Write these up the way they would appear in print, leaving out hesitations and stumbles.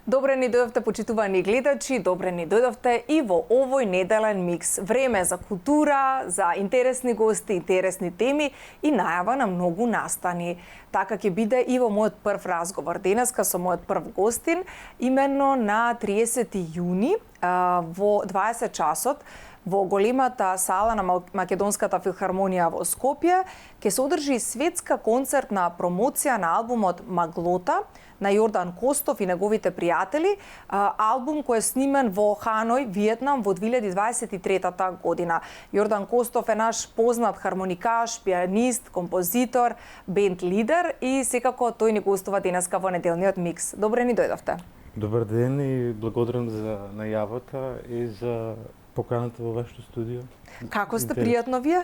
Добре ни дојдовте, почитувани гледачи, добре ни дојдовте и во овој неделен микс. Време за култура, за интересни гости, интересни теми и најава на многу настани. Така ќе биде и во мојот прв разговор денеска со мојот прв гостин, именно на 30 јуни во 20 часот во големата сала на Македонската филхармонија во Скопје ќе се одржи светска концертна промоција на албумот Маглота на Јордан Костов и неговите пријатели, албум кој е снимен во Ханој, Виетнам во 2023 година. Јордан Костов е наш познат хармоникаш, пианист, композитор, бенд лидер и секако тој ни гостува денеска во неделниот микс. Добре ни дојдовте. Добар ден и благодарам за најавата и за поканата во вашето студио. Како сте, пријатно вие?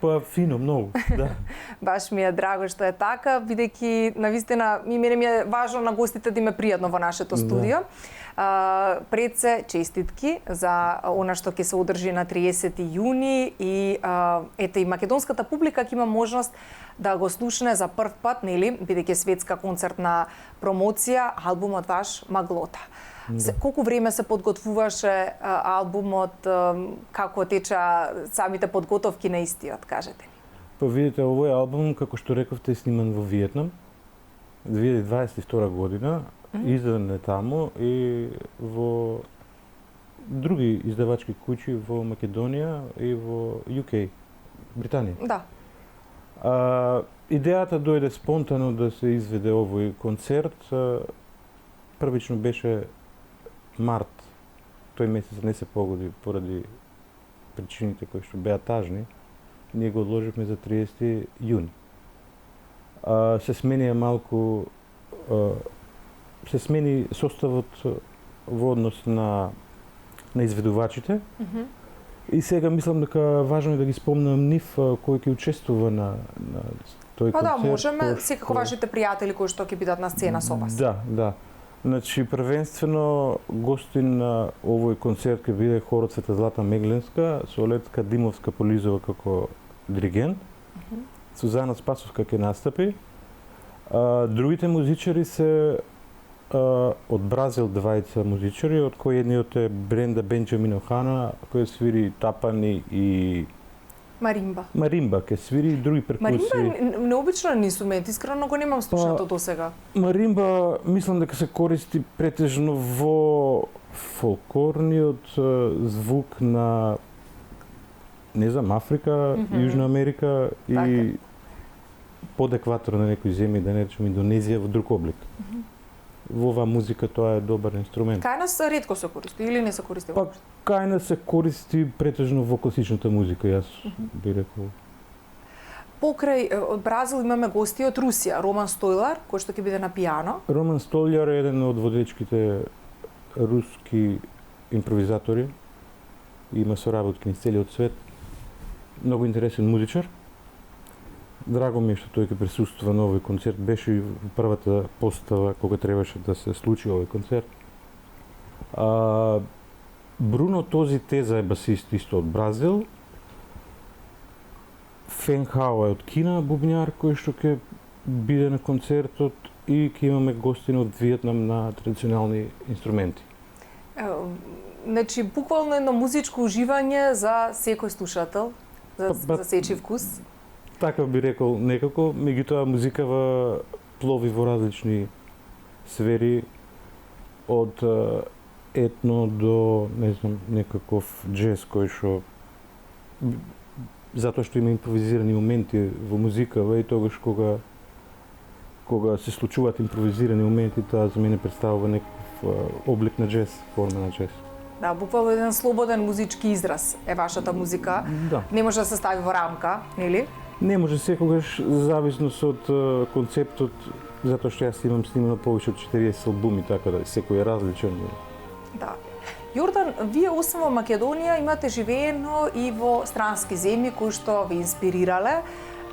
Па фино, многу, да. Баш ми е драго што е така, бидејќи навистина мене ми е важно на гостите да им е пријатно во нашето студио. Пред се честитки за она што ќе се одржи на 30 јуни и ете и македонската публика ќе има можност да го слушне за прв пат, нели, бидејќи светска концертна промоција албумот ваш Маглота. Колку време се подготвуваше албумот, како теча самите подготовки на истиот, кажете ни? Па видите, овој албум, како што рековте, е сниман во Виетнам, 2022 година, издан е таму и во други издавачки куќи во Македонија и во UK, Британија. Да. Идејата дојде спонтано да се изведе овој концерт. Првично беше март, тој месец не се погоди поради причините кои што беа тажни. Ние го одложивме за 30 јуни. Се сменија малку, се смени составот во однос на изведувачите. И сега мислам дека важно е да ги спомнам нив кој ќе учествува на тој концерт. Па да, можеме, секако вашите пријатели кои што ќе бидат на сцена со вас. Да, да. Значи, првенствено гостин на овој концерт ќе биде хорот Света Злата Мегленска, со Летка Димовска Полизова како диригент, Сузана Спасовска ќе настапи. Другите музичари се од Бразил двајца музичари, од кои едниот е Бренда Бенџамин Охана, кој свири тапани и Маримба ќе свири и други перкусии. Маримба необично не сум, искрено го немам слушнато до сега. Маримба мислам дека се користи претежно во фолклорниот звук на не знам, Африка, Јужна Америка и под екватор на некои земји, да не речем Индонезија, во друг облик. Во оваа музика тоа е добар инструмент. Кај нас ретко се користи или не се користи воопшто? Кај нас се користи претежно во класичната музика, јас би рекол. Покрај од Бразил имаме гости од Русија, Роман Стојлар, кој што ќе биде на пијано. Роман Стојлар е еден од водечките руски импровизатори. Има соработки низ целиот свет. Многу интересен музичар. Драго ми е што тој ќе присуствува на овој концерт. Беше и првата постава кога требаше да се случи овој концерт. Бруно Този Теза е басист исто од Бразил. Фен Хао е од Кина, бубњар кој што ќе биде на концертот и ќе имаме гостина од Виетнам на традиционални инструменти. Значи, буквално едно музичко уживање за секој слушател, за сечи вкус. Така би рекол некако, меѓутоа музикава плови во различни сфери, од етно до, не знам, некаков джез кој што затоа што има импровизирани моменти во музикава и тогаш кога се случуваат импровизирани моменти, тоа за мене представува некаков облик на джез, форма на джез. Да, буквално еден слободен музички израз е вашата музика. Да. Не може да се стави во рамка, нели? Не може, секогаш зависност од концептот, затоа што јас имам снимано повеќе од 40 албуми, така да секој е различен. Да. Јордан, вие освен во Македонија имате живеено и во странски земји кои што ви инспирирале.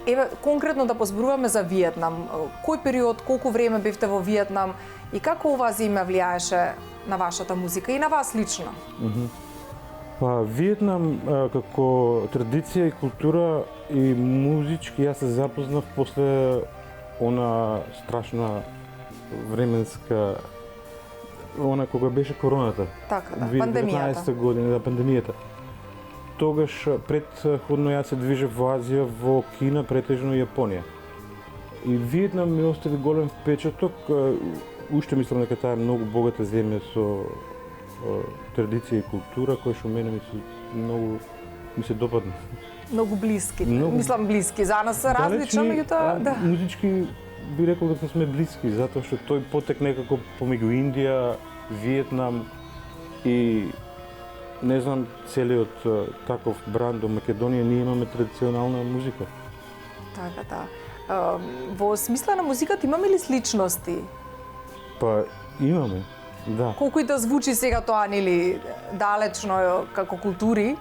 Еве, конкретно да позборуваме за Виетнам. Кој период, колку време бевте во Виетнам и како оваа земја влијаеше на вашата музика и на вас лично? Па Виетнам како традиција и култура и музички јас се запознав после она страшна временска кога беше короната. Така, да, 2019 година, да, пандемијата. Тогаш предходно јас се движев во Азија, во Кина, претежно Јапонија. И Виетнам ми остави голем впечаток. Уште мислам дека таа е многу богата земја со традиција и култура кои што мене ми се допадна. Многу блиски. Мислам блиски. За нас се различно, меѓутоа, да. Музички би рекол дека сме блиски, затоа што тој потек некако помеѓу Индија, Виетнам и не знам целиот таков бранд до Македонија, ние имаме традиционална музика. Така, да. Во смисла на музиката имаме ли сличности? Па имаме, да. Колку и да звучи сега тоа, нели, далечно како култури?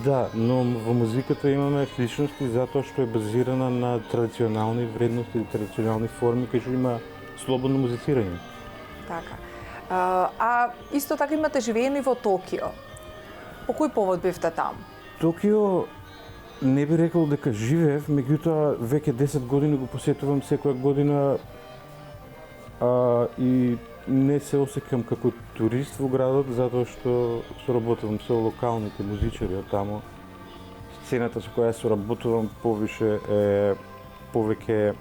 Да, но во музиката имаме сличности затоа што е базирана на традиционални вредности и традиционални форми кај што има слободно музицирање. Така. А исто така имате живеено и во Токио. По кој повод бевте таму? Токио не би рекол дека живеев, меѓутоа веќе 10 години го посетувам секоја година и не се осеќам како турист во градот затоа што соработувам со локалните музичари од таму. Сцената со која соработувам повеќе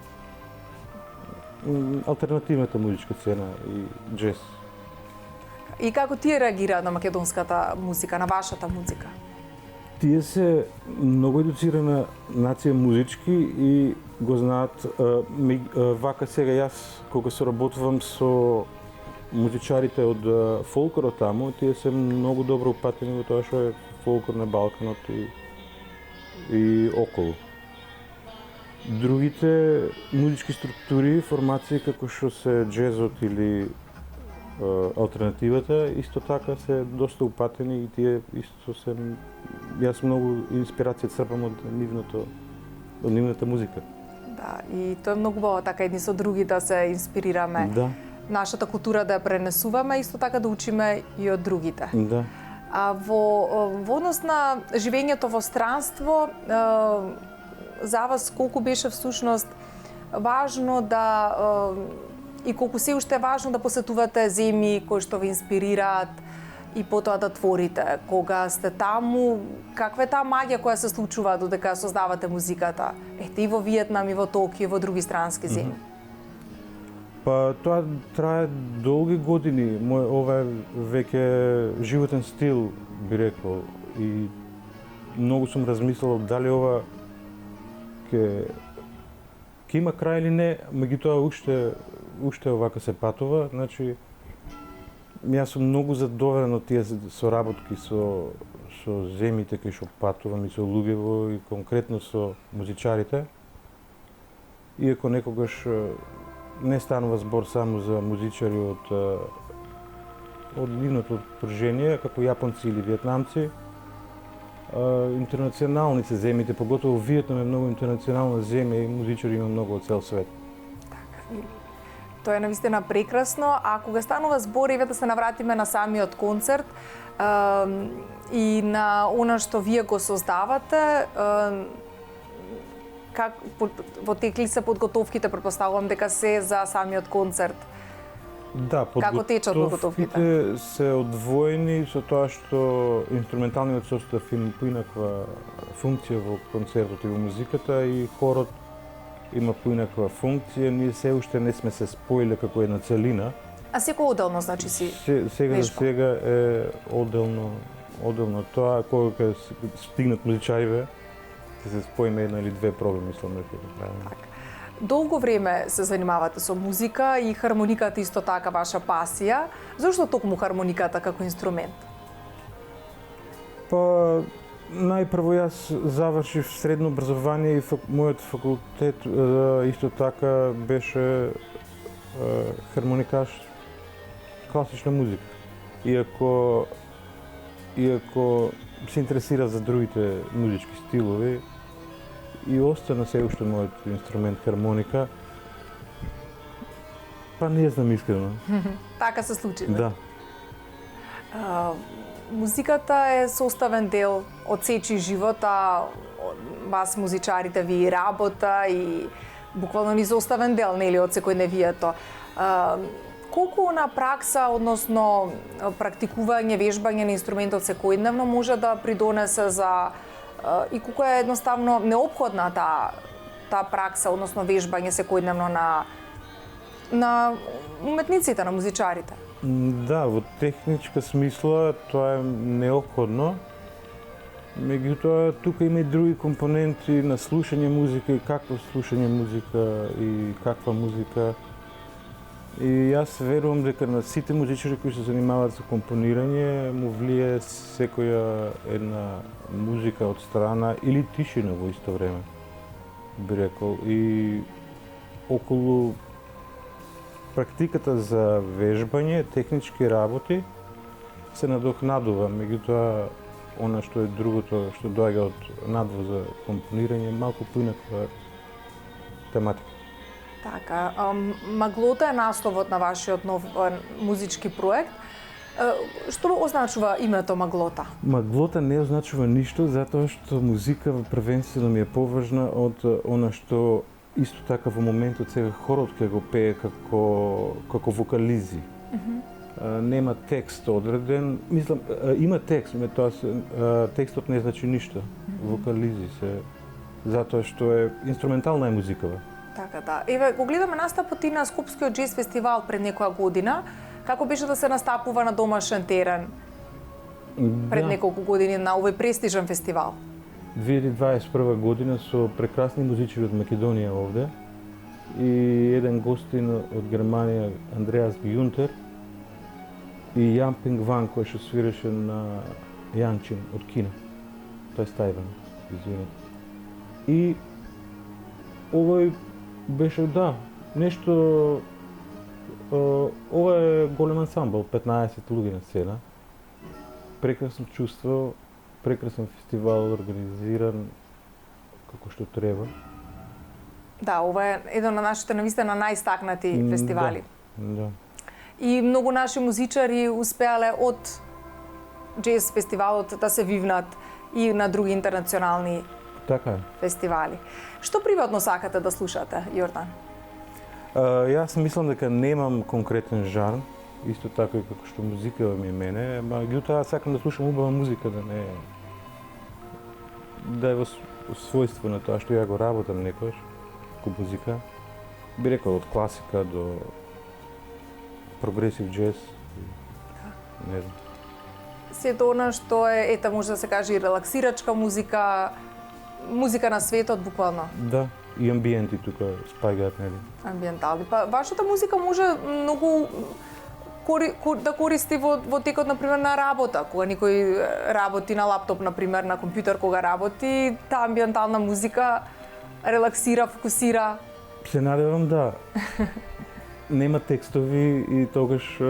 алтернативната музичка сцена и џез. И како тие реагираат на македонската музика, на вашата музика? Тие се многу едуцирана нација музички и го знаат. Вака сега јас кога соработувам со музичарите од фолклорот таму, тие се многу добро упатени во тоа што е фолклор на Балканот и околу. Другите музички структури, формации како што се џезот или алтернативата, исто така се доста упатени и тие исто се... Јас многу инспирација црпам од нивната музика. Да, и тоа е многу убаво така едни со други да се инспирираме. Да. Нашата култура да ја пренесуваме, исто така да учиме и од другите. Да. А во однос на живењето во странство, за вас колку беше всушност важно да и колку се уште е важно да посетувате земји кои што ве инспирираат и потоа да творите? Кога сте таму, каква е таа магија која се случува додека создавате музиката? Ете и во Виетнам, и во Токио, и во други странски земји. Па тоа трае долги години. Ова е веќе животен стил, би рекол. И многу сум размислувал дали ова ќе има крај или не, меѓутоа уште овака се патува. Значи, јас сум многу задоволен од тие соработки со земјите кај што патувам и со луѓето и конкретно со музичарите. Иако некогаш не станува збор само за музичари од нивното окружение, како јапонци или виетнамци. Интернационални се земјите, поготово Виетнам е многу интернационална земја и музичари има многу од цел свет. Така. Тоа е навистина прекрасно, а кога станува збор, еве да се навратиме на самиот концерт и на она што вие го создавате, как во текли се подготовките, претпоставувам дека се за самиот концерт. Да, како течат подготовките? Се одвоени со тоа што инструменталниот состав има поинаква функција во концертот и во музиката и хорот има поинаква функција. Ние се уште не сме се споиле како една целина. А секој отделно, значи си сега за сега е одделно тоа, кога стигнат музичариве, ќе се споиме една или две проби, мислам дека ќе правиме. Долго време се занимавате со музика и хармониката исто така ваша пасија. Зошто токму хармониката како инструмент? Па, најпрво јас завршив средно образование и мојот факултет исто така беше хармоникаш, класична музика. Иако се интересира за другите музички стилови, и остана се уште мојот инструмент хармоника. Па не знам искрено. Така се случи. Да. Музиката е составен дел од сечи живота, вас музичарите ви работа и буквално ни составен дел, нели, од секојдневието. Колку на пракса, односно практикување, вежбање на инструментот секојдневно може да придонесе за и колку е едноставно неопходна таа пракса, односно вежбање секојдневно на уметниците, на музичарите? Да, во техничка смисла тоа е неопходно. Меѓутоа, тука има и други компоненти на слушање музика и какво слушање музика и каква музика. И јас верувам дека на сите музичари кои се занимаваат со компонирање му влие секоја една музика од страна или тишина во исто време, би рекол. И околу практиката за вежбање, технички работи се надокнадува, меѓутоа она што е другото што доаѓа од надвор за компонирање малку поинаква тематика. Така, Маглота е насловот на вашиот нов музички проект. Што означува името Маглота? Маглота не означува ништо затоа што музика првенствено ми е поважна од она што исто така во моментот сега хорот ќе го пее како вокализи. Нема текст одреден, мислам има текст, текстот не значи ништо. Вокализи се затоа што е инструментална е музикава. Така да. Еве, го гледаме настапот и на Скопскиот џез фестивал пред некоја година. Како беше да се настапува на домашен терен пред неколку години на овој престижен фестивал? 2021 година со прекрасни музичари од Македонија овде и еден гостин од Германија, Андреас Гјунтер и Јан Пингван кој што свиреше на Јанчин од Кина. Тој Стајван, извинете. И овој беше, да, нешто... Ова е голем ансамбл, 15 луѓе на сцена. Прекрасно чувство, прекрасен фестивал, организиран како што треба. Да, ова е еден од нашите навистина најстакнати фестивали. Да. И многу наши музичари успеале од џез фестивалот да се вивнат и на други интернационални фестивали. Што приватно сакате да слушате, Јордан? Јас мислам дека немам конкретен жанр, исто така и како што музика ми е мене, меѓутоа сакам да слушам убава музика, да е во својство на тоа што ја го работам некојаш, како музика. Би рекол од класика до прогресив џез, не знам. Сето она што е, ета може да се каже и релаксирачка музика, музика на светот буквално. Да, и амбиенти тука спаѓаат, нели? Амбиентални. Па вашата музика може многу да користи во текот, например, на работа. Кога некој работи на лаптоп, например, на компјутер, кога работи, таа амбиентална музика релаксира, фокусира. Се надевам, да. Нема текстови и тогаш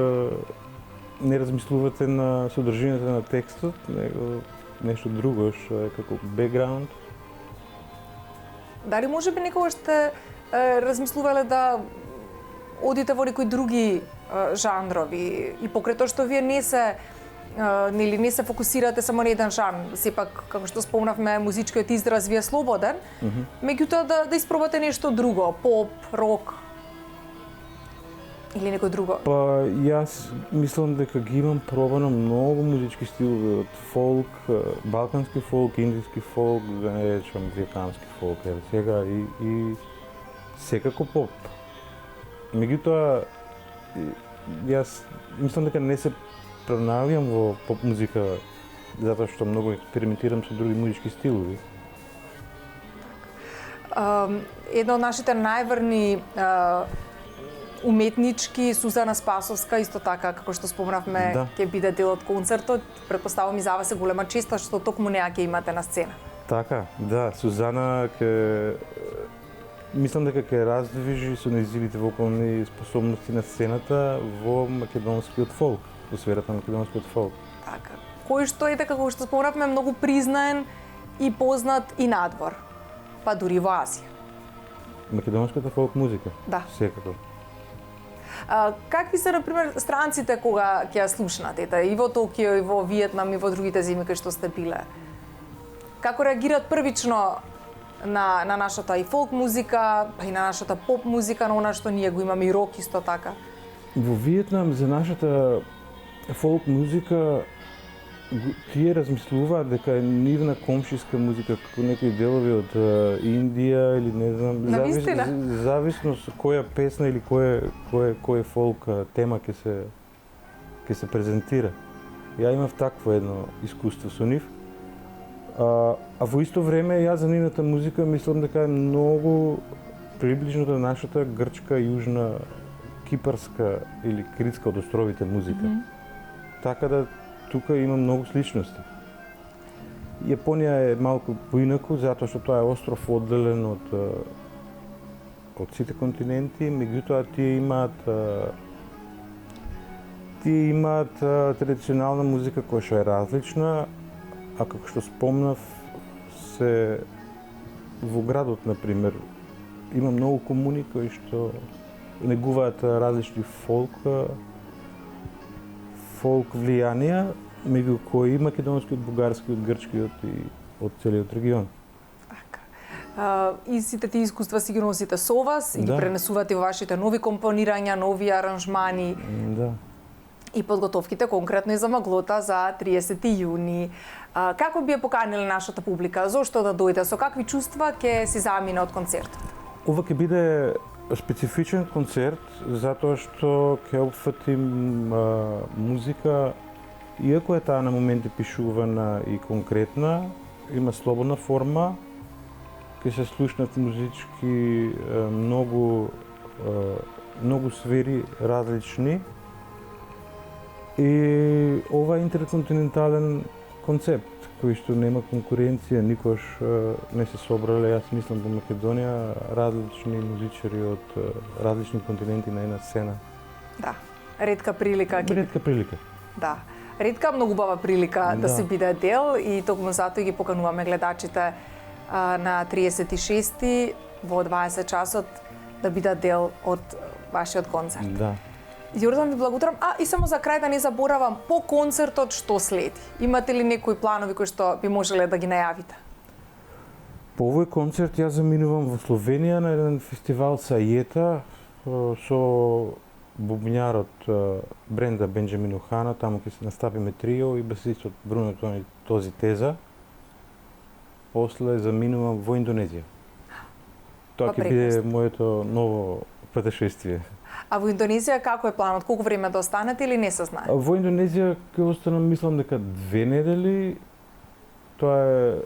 не размислувате на содржината на текстот, него нешто друго што е како бекграунд. Дали може би некогаш сте размислувале да одите во некои други жанрови и покрај тоа што вие не се фокусирате само на еден жанр, сепак како што спомнавме музичкиот израз ви е слободен, меѓутоа да испробате нешто друго, поп, рок или некој друго? Па јас мислам дека ги имам пробано многу музички стилови, од фолк, балкански фолк, индиски фолк, да не речам виетнамски фолк, сега и секако поп. Меѓутоа јас мислам дека не се пронаоѓам во поп музика затоа што многу експериментирам со други музички стилови. Една од нашите најверни уметнички, Сузана Спасовска, исто така, како што спомнавме, ќе биде дел од концертот. Предпоставам и за вас е голема честа што токму неа ќе имате на сцена. Така, да, Сузана мислам дека ќе раздвижи со нејзините вокални способности на сцената во македонскиот фолк, во сферата на македонскиот фолк. Така. Кој што е така, како што спомнавме, многу признаен и познат и надвор, па дури во Азија. Македонската фолк музика? Да. Секако. Какви се, например, странците кога ќе ја слушнат, и во Токио, и во Виетнам, и во другите земји кај што сте биле? Како реагираат првично на нашата и фолк музика, па и на нашата поп музика, на она што ние го имаме и рок исто така? Во Виетнам за нашата фолк музика тие размислуваат дека е нивна комшиска музика, како некои делови од Индија или не знам, зависно со која песна или кој фолк тема ќе се презентира. Ја имав такво едно искуство со нив. А во исто време јас за нивната музика мислам дека е многу приближно до нашата грчка, јужна, кипарска или критска од островите музика. Така да тука има многу сличности. Јапонија е малку поинаку затоа што тоа е остров одделен од сите континенти, меѓутоа тие имаат традиционална музика која што е различна, а како што спомнав се во градот на пример има многу комуни кои што негуваат различни фолк влијанија, меѓу кои и македонскиот, бугарскиот, грчкиот и од целиот регион. И сите тие искуства си ги носите со вас и ги пренесувате во вашите нови компонирања, нови аранжмани. Да. И подготовките конкретно и за Маглота за 30 јуни. Како би ја поканиле нашата публика? Зошто да дојде? Со какви чувства ќе си замине од концертот? Ова ќе биде специфичен концерт затоа што ќе опфатим музика, иако е таа на моменти пишувана и конкретна, има слободна форма, ќе се слушнат музички многу сфери различни и ова е интерконтинентален концепт кој што нема конкуренција, никош не се собрале, јас мислам, во Македонија различни музичари од различни континенти на една сцена. Да, ретка прилика. Ретка прилика. Да. Ретка, многу убава прилика да се биде дел и токму затоа ги покануваме гледачите на 36-ти во 20 часот да бидат дел од вашиот концерт. Да. Јордан, ви благодарам. И само за крај да не заборавам, по концертот што следи? Имате ли некои планови кои што би можеле да ги најавите? По овој концерт јас заминувам во Словенија на еден фестивал Сајета со бубњарот Бренда Бенџаминухана, таму ќе се настапиме трио и басистот Бруно Този Теза. После заминувам во Индонезија. Тоа ќе биде моето ново патешествие. А во Индонезија како е планот? Колку време да останете или не се знае? Во Индонезија ќе останам, мислам дека 2 недели. Тоа е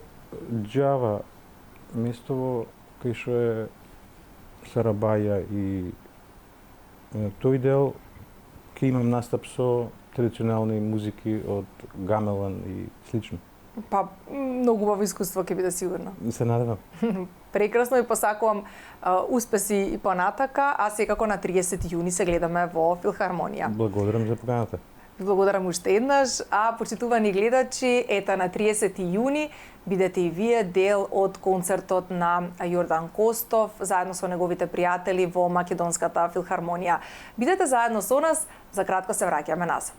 Џава, место кај што е Сарабаја и тој дел ќе имам настап со традиционални музики од гамелан и слично. Па, многу убаво искуство ќе биде сигурно. Се надевам. Прекрасно ви посакувам успеси и понатака, а секако на 30 јуни се гледаме во Филхармонија. Благодарам за поканата. Ви благодарам уште еднаш, а почитувани гледачи, ета на 30 јуни бидете и вие дел од концертот на Јордан Костов заедно со неговите пријатели во Македонската Филхармонија. Бидете заедно со нас, за кратко се враќаме назад.